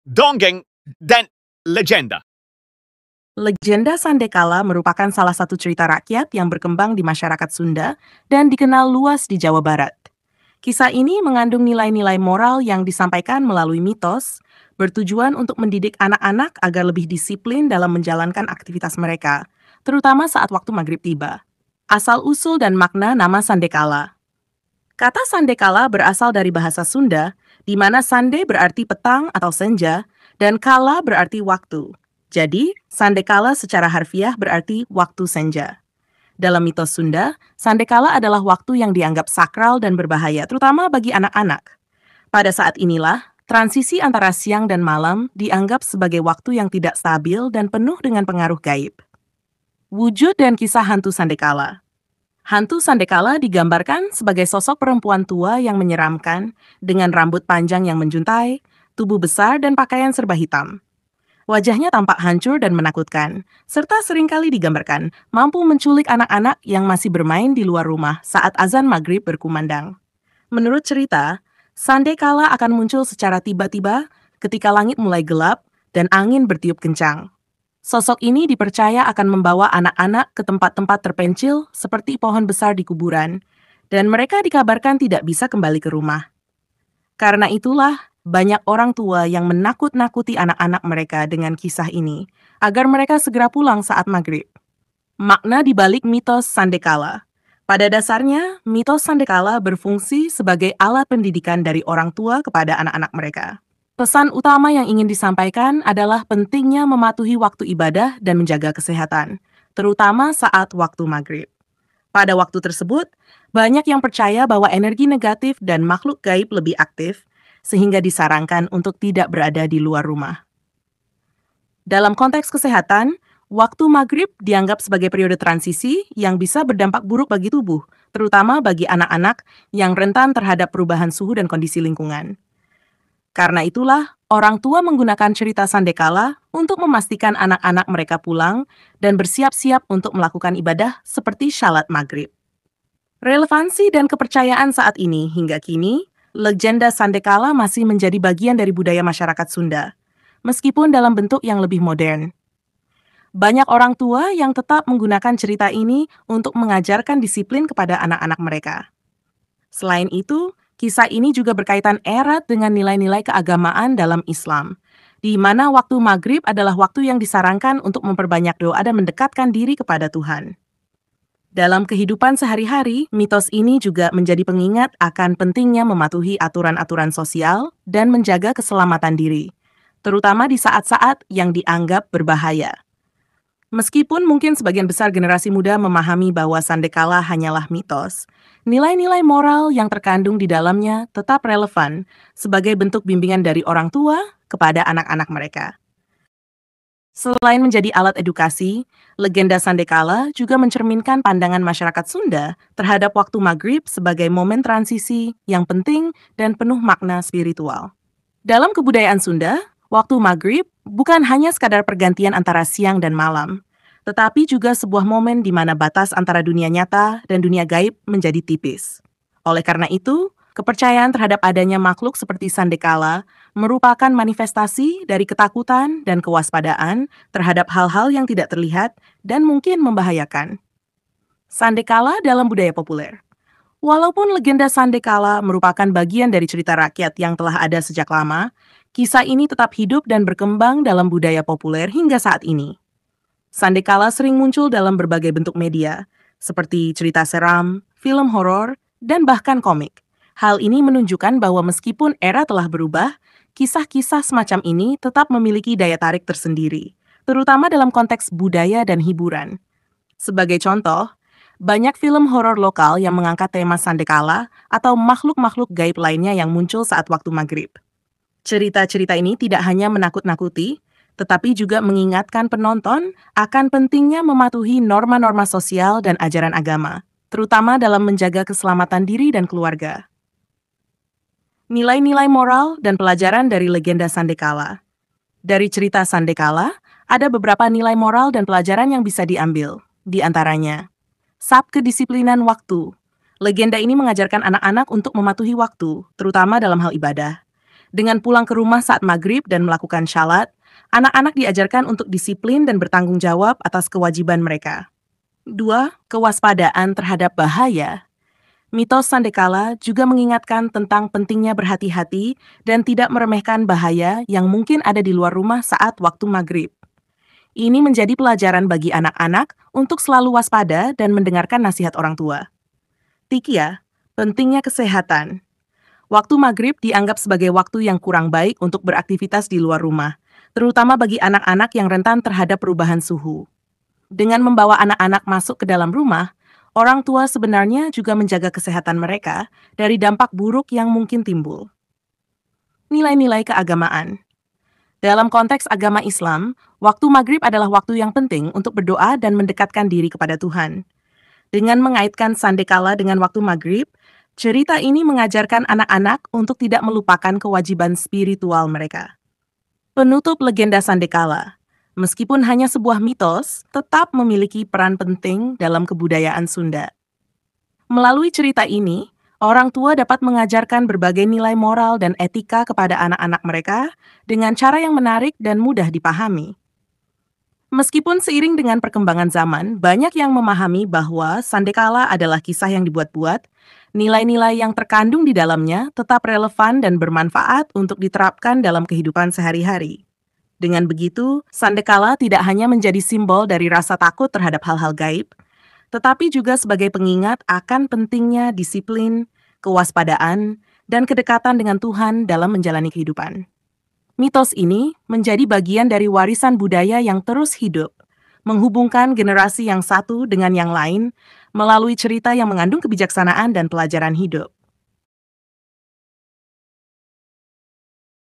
dongeng, dan legenda. Legenda Sandekala merupakan salah satu cerita rakyat yang berkembang di masyarakat Sunda dan dikenal luas di Jawa Barat. Kisah ini mengandung nilai-nilai moral yang disampaikan melalui mitos, bertujuan untuk mendidik anak-anak agar lebih disiplin dalam menjalankan aktivitas mereka, terutama saat waktu maghrib tiba. Asal-usul dan makna nama Sandekala. Kata Sandekala berasal dari bahasa Sunda, di mana sande berarti petang atau senja, dan kala berarti waktu. Jadi, Sandekala secara harfiah berarti waktu senja. Dalam mitos Sunda, Sandekala adalah waktu yang dianggap sakral dan berbahaya, terutama bagi anak-anak. Pada saat inilah, transisi antara siang dan malam dianggap sebagai waktu yang tidak stabil dan penuh dengan pengaruh gaib. Wujud dan kisah hantu Sandekala. Hantu Sandekala digambarkan sebagai sosok perempuan tua yang menyeramkan, dengan rambut panjang yang menjuntai, tubuh besar dan pakaian serba hitam. Wajahnya tampak hancur dan menakutkan, serta seringkali digambarkan mampu menculik anak-anak yang masih bermain di luar rumah saat azan maghrib berkumandang. Menurut cerita, Sandekala akan muncul secara tiba-tiba ketika langit mulai gelap dan angin bertiup kencang. Sosok ini dipercaya akan membawa anak-anak ke tempat-tempat terpencil seperti pohon besar di kuburan, dan mereka dikabarkan tidak bisa kembali ke rumah. Karena itulah, banyak orang tua yang menakut-nakuti anak-anak mereka dengan kisah ini, agar mereka segera pulang saat maghrib. Makna di balik mitos Sandekala. Pada dasarnya, mitos Sandekala berfungsi sebagai alat pendidikan dari orang tua kepada anak-anak mereka. Pesan utama yang ingin disampaikan adalah pentingnya mematuhi waktu ibadah dan menjaga kesehatan, terutama saat waktu maghrib. Pada waktu tersebut, banyak yang percaya bahwa energi negatif dan makhluk gaib lebih aktif, sehingga disarankan untuk tidak berada di luar rumah. Dalam konteks kesehatan, waktu maghrib dianggap sebagai periode transisi yang bisa berdampak buruk bagi tubuh, terutama bagi anak-anak yang rentan terhadap perubahan suhu dan kondisi lingkungan. Karena itulah, orang tua menggunakan cerita Sandekala untuk memastikan anak-anak mereka pulang dan bersiap-siap untuk melakukan ibadah seperti syalat maghrib. Relevansi dan kepercayaan saat ini hingga kini, legenda Sandekala masih menjadi bagian dari budaya masyarakat Sunda, meskipun dalam bentuk yang lebih modern. Banyak orang tua yang tetap menggunakan cerita ini untuk mengajarkan disiplin kepada anak-anak mereka. Selain itu, kisah ini juga berkaitan erat dengan nilai-nilai keagamaan dalam Islam, di mana waktu maghrib adalah waktu yang disarankan untuk memperbanyak doa dan mendekatkan diri kepada Tuhan. Dalam kehidupan sehari-hari, mitos ini juga menjadi pengingat akan pentingnya mematuhi aturan-aturan sosial dan menjaga keselamatan diri, terutama di saat-saat yang dianggap berbahaya. Meskipun mungkin sebagian besar generasi muda memahami bahwa Sandekala hanyalah mitos, nilai-nilai moral yang terkandung di dalamnya tetap relevan sebagai bentuk bimbingan dari orang tua kepada anak-anak mereka. Selain menjadi alat edukasi, legenda Sandekala juga mencerminkan pandangan masyarakat Sunda terhadap waktu maghrib sebagai momen transisi yang penting dan penuh makna spiritual. Dalam kebudayaan Sunda, waktu maghrib bukan hanya sekadar pergantian antara siang dan malam, tetapi juga sebuah momen di mana batas antara dunia nyata dan dunia gaib menjadi tipis. Oleh karena itu, kepercayaan terhadap adanya makhluk seperti Sandekala merupakan manifestasi dari ketakutan dan kewaspadaan terhadap hal-hal yang tidak terlihat dan mungkin membahayakan. Sandekala dalam budaya populer. Walaupun legenda Sandekala merupakan bagian dari cerita rakyat yang telah ada sejak lama, kisah ini tetap hidup dan berkembang dalam budaya populer hingga saat ini. Sandekala sering muncul dalam berbagai bentuk media, seperti cerita seram, film horor, dan bahkan komik. Hal ini menunjukkan bahwa meskipun era telah berubah, kisah-kisah semacam ini tetap memiliki daya tarik tersendiri, terutama dalam konteks budaya dan hiburan. Sebagai contoh, banyak film horor lokal yang mengangkat tema Sandekala atau makhluk-makhluk gaib lainnya yang muncul saat waktu maghrib. Cerita-cerita ini tidak hanya menakut-nakuti, tetapi juga mengingatkan penonton akan pentingnya mematuhi norma-norma sosial dan ajaran agama, terutama dalam menjaga keselamatan diri dan keluarga. Nilai-nilai moral dan pelajaran dari legenda Sandekala. Dari cerita Sandekala, ada beberapa nilai moral dan pelajaran yang bisa diambil. Di antaranya, sab kedisiplinan waktu. Legenda ini mengajarkan anak-anak untuk mematuhi waktu, terutama dalam hal ibadah. Dengan pulang ke rumah saat maghrib dan melakukan syalat, anak-anak diajarkan untuk disiplin dan bertanggung jawab atas kewajiban mereka. 2. Kewaspadaan terhadap bahaya. Mitos Sandekala juga mengingatkan tentang pentingnya berhati-hati dan tidak meremehkan bahaya yang mungkin ada di luar rumah saat waktu maghrib. Ini menjadi pelajaran bagi anak-anak untuk selalu waspada dan mendengarkan nasihat orang tua. 3. Pentingnya kesehatan. Waktu maghrib dianggap sebagai waktu yang kurang baik untuk beraktivitas di luar rumah, terutama bagi anak-anak yang rentan terhadap perubahan suhu. Dengan membawa anak-anak masuk ke dalam rumah, orang tua sebenarnya juga menjaga kesehatan mereka dari dampak buruk yang mungkin timbul. Nilai-nilai keagamaan. Dalam konteks agama Islam, waktu maghrib adalah waktu yang penting untuk berdoa dan mendekatkan diri kepada Tuhan. Dengan mengaitkan Sandekala dengan waktu maghrib, cerita ini mengajarkan anak-anak untuk tidak melupakan kewajiban spiritual mereka. Penutup legenda Sandekala. Meskipun hanya sebuah mitos, tetap memiliki peran penting dalam kebudayaan Sunda. Melalui cerita ini, orang tua dapat mengajarkan berbagai nilai moral dan etika kepada anak-anak mereka dengan cara yang menarik dan mudah dipahami. Meskipun seiring dengan perkembangan zaman, banyak yang memahami bahwa Sandekala adalah kisah yang dibuat-buat, nilai-nilai yang terkandung di dalamnya tetap relevan dan bermanfaat untuk diterapkan dalam kehidupan sehari-hari. Dengan begitu, Sandekala tidak hanya menjadi simbol dari rasa takut terhadap hal-hal gaib, tetapi juga sebagai pengingat akan pentingnya disiplin, kewaspadaan, dan kedekatan dengan Tuhan dalam menjalani kehidupan. Mitos ini menjadi bagian dari warisan budaya yang terus hidup, menghubungkan generasi yang satu dengan yang lain melalui cerita yang mengandung kebijaksanaan dan pelajaran hidup.